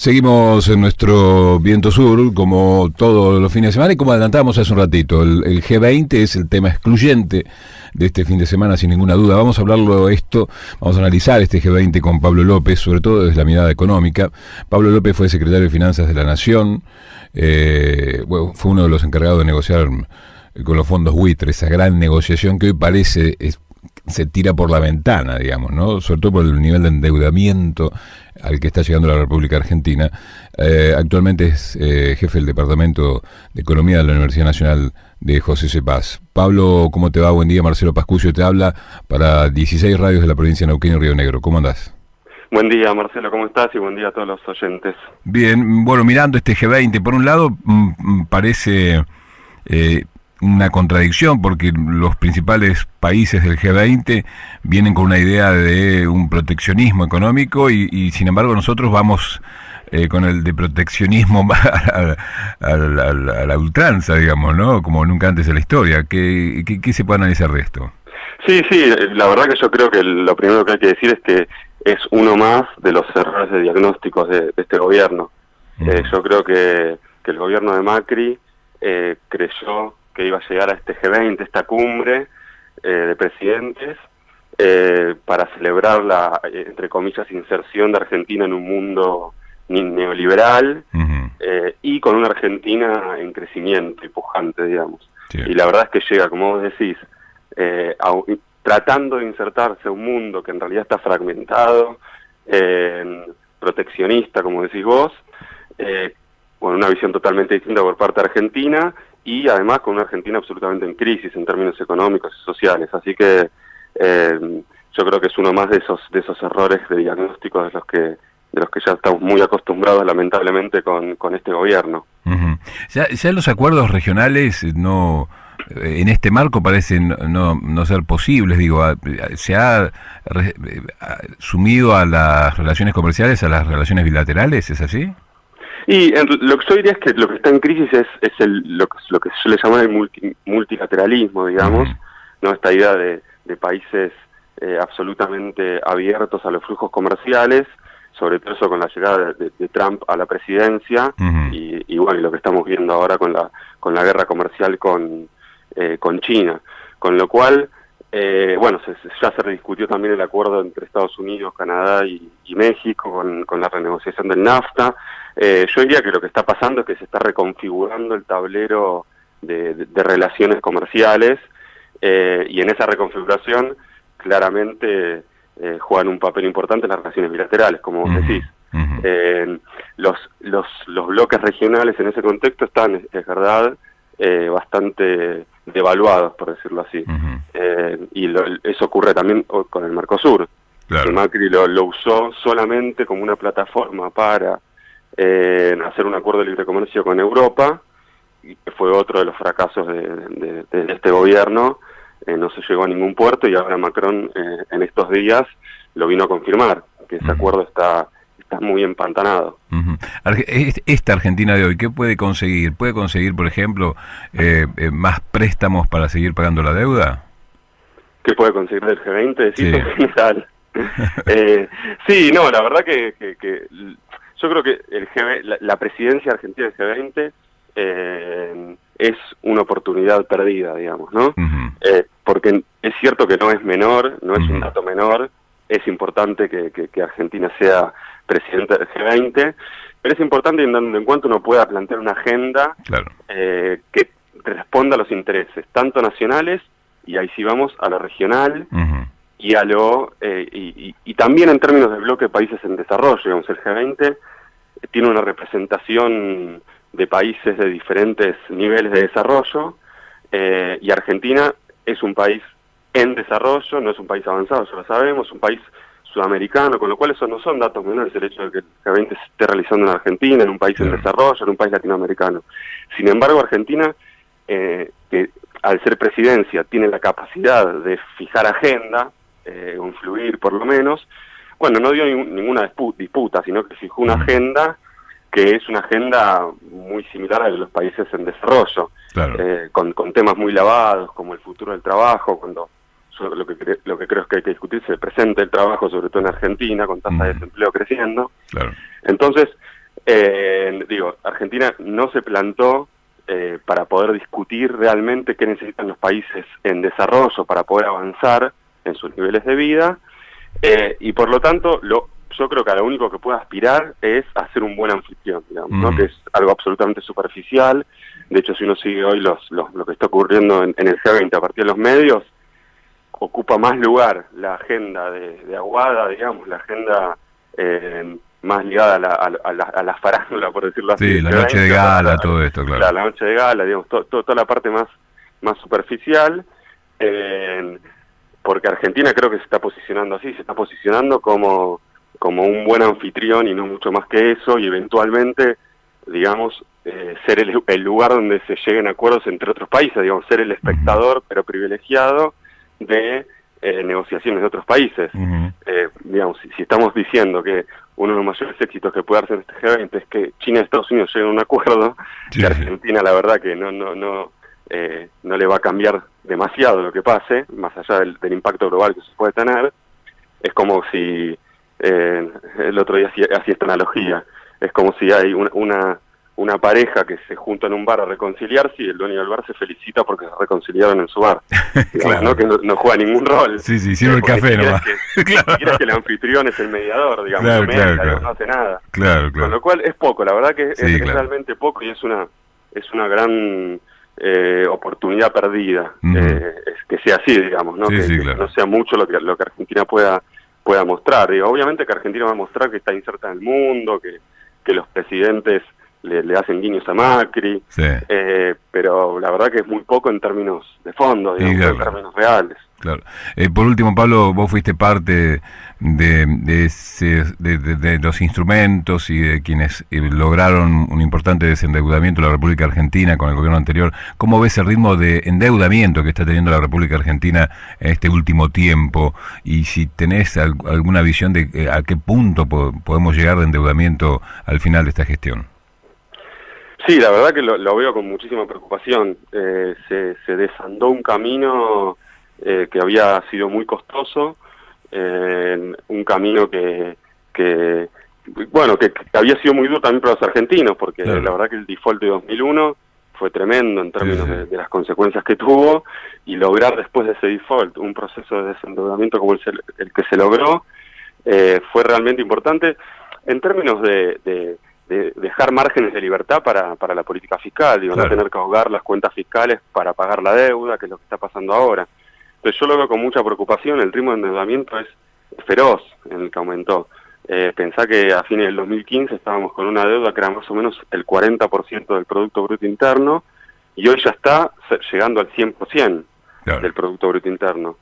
Seguimos en nuestro viento sur, como todos los fines de semana, y como adelantamos hace un ratito, el G20 es el tema excluyente de este fin de semana, sin ninguna duda. Vamos a hablarlo vamos a analizar este G20 con Pablo López, sobre todo desde la mirada económica. Pablo López fue secretario de Finanzas de la Nación, fue uno de los encargados de negociar con los fondos buitre, esa gran negociación que hoy parece se tira por la ventana, digamos, ¿no? Sobre todo por el nivel de endeudamiento al que está llegando la República Argentina. Actualmente es jefe del Departamento de Economía de la Universidad Nacional de José C. Paz. Pablo, ¿cómo te va? Buen día. Marcelo Pascucio te habla para 16 radios de la provincia de Neuquén y Río Negro. ¿Cómo andás? Buen día, Marcelo, ¿cómo estás? Y buen día a todos los oyentes. Bien, bueno, mirando este G20, por un lado parece una contradicción, porque los principales países del G20 vienen con una idea de un proteccionismo económico y sin embargo nosotros vamos con el de proteccionismo a la ultranza, digamos, ¿no? Como nunca antes en la historia. ¿Qué se puede analizar de esto? Sí, la verdad que yo creo que lo primero que hay que decir es que es uno más de los errores de diagnósticos de este gobierno. Yo creo que el gobierno de Macri creyó que iba a llegar a este G20, esta cumbre de presidentes, para celebrar la, entre comillas, inserción de Argentina en un mundo neoliberal, y con una Argentina en crecimiento y pujante, digamos. Sí. Y la verdad es que llega, como vos decís, tratando de insertarse a un mundo que en realidad está fragmentado, proteccionista, como decís vos, con una visión totalmente distinta por parte de Argentina, y además con una Argentina absolutamente en crisis en términos económicos y sociales. Así que yo creo que es uno más de esos errores de diagnóstico de los que ya estamos muy acostumbrados, lamentablemente, con este gobierno. Ya los acuerdos regionales no en este marco parecen no ser posibles. Digo, ¿se ha sumido a las relaciones comerciales, a las relaciones bilaterales? ¿Es así? Y lo que yo diría es que lo que está en crisis es lo que yo le llamo el multilateralismo, digamos, ¿no? Esta idea de países absolutamente abiertos a los flujos comerciales, sobre todo eso con la llegada de Trump a la presidencia, y bueno, y lo que estamos viendo ahora con la guerra comercial con China, con lo cual bueno, ya se rediscutió también el acuerdo entre Estados Unidos, Canadá y México con la renegociación del NAFTA. Yo diría que lo que está pasando es que se está reconfigurando el tablero de relaciones comerciales, y en esa reconfiguración claramente juegan un papel importante las relaciones bilaterales, como vos decís. Los bloques regionales en ese contexto están, es verdad, bastante devaluados, por decirlo así. Y eso ocurre también con el Mercosur. Claro. Que Macri lo usó solamente como una plataforma para hacer un acuerdo de libre comercio con Europa, y que fue otro de los fracasos de este gobierno. No se llegó a ningún puerto, y ahora Macron en estos días lo vino a confirmar, que ese acuerdo está muy empantanado. Esta Argentina de hoy, ¿qué puede conseguir? ¿Puede conseguir, por ejemplo, más préstamos para seguir pagando la deuda? ¿Qué puede conseguir del G20? Sí. En general. Sí, no, la verdad que yo creo que la presidencia argentina del G20 es una oportunidad perdida, digamos, ¿no? Porque es cierto que no es menor, no es un dato menor, es importante que Argentina sea presidente del G20, pero es importante en cuanto uno pueda plantear una agenda, claro, que responda a los intereses, tanto nacionales, y ahí sí vamos, a lo regional, y a y también en términos de bloque de países en desarrollo. Digamos, el G20 tiene una representación de países de diferentes niveles de desarrollo, y Argentina es un país en desarrollo, no es un país avanzado, ya lo sabemos, es un país sudamericano, con lo cual eso no son datos menores, el hecho de que el G20 se esté realizando en Argentina, en un país en desarrollo, en un país latinoamericano. Sin embargo, Argentina, que al ser presidencia tiene la capacidad de fijar agenda, o influir por lo menos, bueno, no dio ninguna disputa, sino que fijó una agenda que es una agenda muy similar a la de los países en desarrollo, claro, con temas muy lavados, como el futuro del trabajo, cuando lo que creo que hay que discutir es el presente del trabajo, sobre todo en Argentina, con tasa de desempleo creciendo. Claro. Entonces, Digo, Argentina no se plantó para poder discutir realmente qué necesitan los países en desarrollo para poder avanzar en sus niveles de vida, y por lo tanto yo creo que a lo único que puede aspirar es a ser un buen anfitrión, digamos, ¿no? Que es algo absolutamente superficial. De hecho, si uno sigue hoy lo que está ocurriendo en el G20 a partir de los medios, ocupa más lugar la agenda de Aguada, digamos, la agenda más ligada a la farándula, por decirlo así. Sí, la noche de gala, todo esto, claro. La noche de gala, digamos, toda la parte más superficial, porque Argentina creo que se está posicionando así, se está posicionando como un buen anfitrión y no mucho más que eso, y eventualmente, digamos, ser el lugar donde se lleguen acuerdos entre otros países, digamos, ser el espectador, pero privilegiado, de negociaciones de otros países. Digamos, si estamos diciendo que uno de los mayores éxitos que puede darse en este G20 es que China y Estados Unidos lleguen a un acuerdo, que Argentina la verdad que no le va a cambiar demasiado lo que pase, más allá del impacto global que se puede tener. Es como si, el otro día hacía esta analogía, es como si hay una pareja que se junta en un bar a reconciliarse y el dueño del bar se felicita porque se reconciliaron en su bar. Claro. ¿No? Que no juega ningún rol. Sí, sirve el café nomás. Claro. Si que el anfitrión es el mediador, digamos, claro. No hace nada. Claro. Con lo cual es poco, la verdad que es realmente poco, y es una gran oportunidad perdida, que sea así, digamos, ¿no? Que no sea mucho lo que Argentina pueda mostrar. Digo, obviamente que Argentina va a mostrar que está inserta en el mundo, que los presidentes le hacen guiños a Macri, pero la verdad que es muy poco en términos de fondo, digamos, en términos reales. Claro. Por último, Pablo, vos fuiste parte de los instrumentos y de quienes lograron un importante desendeudamiento de la República Argentina con el gobierno anterior. ¿Cómo ves el ritmo de endeudamiento que está teniendo la República Argentina en este último tiempo? Y si tenés alguna visión de a qué punto podemos llegar de endeudamiento al final de esta gestión. Sí, la verdad que lo veo con muchísima preocupación. Se desandó un camino que había sido muy costoso, un camino que había sido muy duro también para los argentinos, porque la verdad que el default de 2001 fue tremendo en términos de las consecuencias que tuvo, y lograr después de ese default un proceso de desendeudamiento como el que se logró fue realmente importante en términos de dejar márgenes de libertad para la política fiscal, digo, no tener que ahogar las cuentas fiscales para pagar la deuda, que es lo que está pasando ahora. Entonces yo lo veo con mucha preocupación. El ritmo de endeudamiento es feroz en el que aumentó. Pensá que a fines del 2015 estábamos con una deuda que era más o menos el 40% del Producto Bruto Interno, y hoy ya está llegando al 100% del Producto Bruto Interno.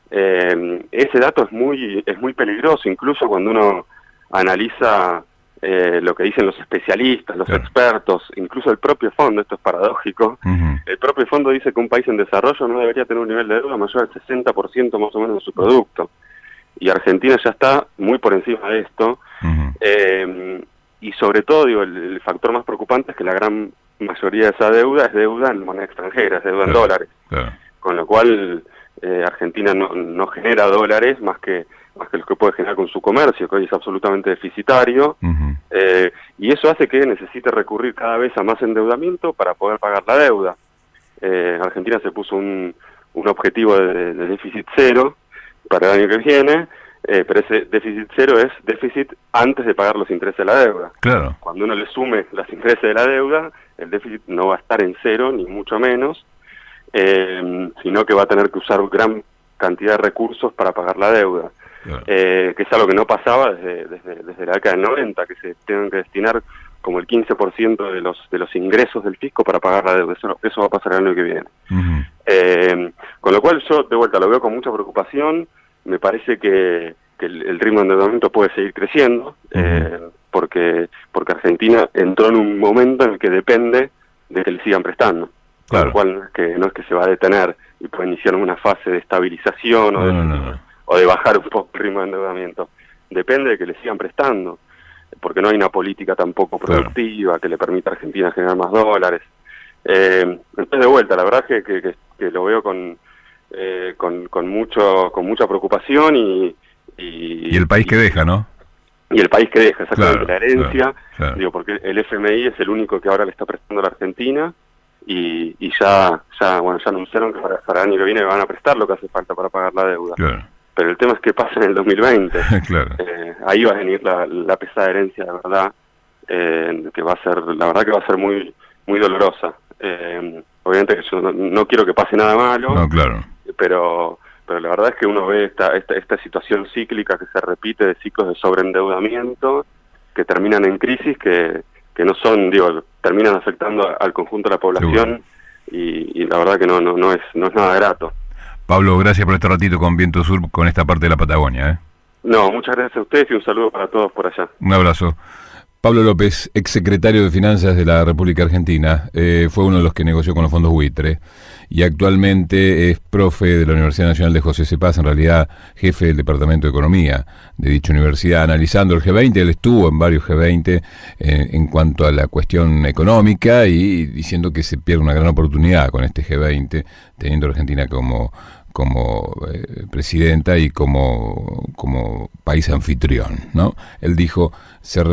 Ese dato es muy peligroso, incluso cuando uno analiza lo que dicen los especialistas, los expertos, incluso el propio fondo. Esto es paradójico. El propio fondo dice que un país en desarrollo no debería tener un nivel de deuda mayor al 60% más o menos de su producto. Y Argentina ya está muy por encima de esto. Y sobre todo, digo, el factor más preocupante es que la gran mayoría de esa deuda es deuda en moneda extranjera, es deuda en dólares. Con lo cual Argentina no genera dólares más que lo que puede generar con su comercio, que hoy es absolutamente deficitario, y eso hace que necesite recurrir cada vez a más endeudamiento para poder pagar la deuda. Argentina se puso un objetivo de déficit cero para el año que viene, pero ese déficit cero es déficit antes de pagar los intereses de la deuda. Cuando uno le sume los intereses de la deuda, el déficit no va a estar en cero, ni mucho menos, sino que va a tener que usar gran cantidad de recursos para pagar la deuda. Que es algo que no pasaba desde la década del 90, que se tienen que destinar como el 15% de los ingresos del fisco para pagar la deuda. Eso va a pasar el año que viene. Con lo cual yo, de vuelta, lo veo con mucha preocupación. Me parece que el ritmo de endeudamiento puede seguir creciendo, porque Argentina entró en un momento en el que depende de que le sigan prestando. Con lo cual no es que se va a detener y puede iniciar una fase de estabilización o de bajar un poco el ritmo de endeudamiento. Depende de que le sigan prestando, porque no hay una política tampoco productiva que le permita a Argentina generar más dólares. Entonces, de vuelta, la verdad es que lo veo con mucha preocupación y el país que deja, ¿no? y el país que deja, exactamente, Claro, la herencia, claro. digo, porque el FMI es el único que ahora le está prestando a la Argentina, y ya anunciaron que para el año que viene van a prestar lo que hace falta para pagar la deuda. Claro. Pero el tema es que pasa en el 2020. Claro. Ahí va a venir la pesada herencia, de verdad, que va a ser, la verdad que va a ser muy muy dolorosa. Obviamente que yo no quiero que pase nada malo, No, claro. pero la verdad es que uno ve esta situación cíclica que se repite, de ciclos de sobreendeudamiento que terminan en crisis, que no son, digo, terminan afectando al conjunto de la población, y la verdad que no es nada grato. Pablo, gracias por este ratito con Viento Sur, con esta parte de la Patagonia. No, muchas gracias a ustedes y un saludo para todos por allá. Un abrazo. Pablo López, exsecretario de Finanzas de la República Argentina, fue uno de los que negoció con los fondos buitre y actualmente es profe de la Universidad Nacional de José C. Paz, en realidad jefe del Departamento de Economía de dicha universidad, analizando el G20. Él estuvo en varios G20 en cuanto a la cuestión económica y diciendo que se pierde una gran oportunidad con este G20, teniendo a Argentina como presidenta y como país anfitrión, ¿no? Él dijo, se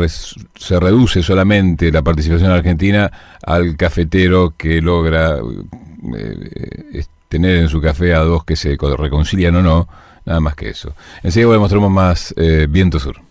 reduce solamente la participación argentina al cafetero que logra tener en su café a dos que se reconcilian o no, nada más que eso. Enseguida mostramos más Viento Sur.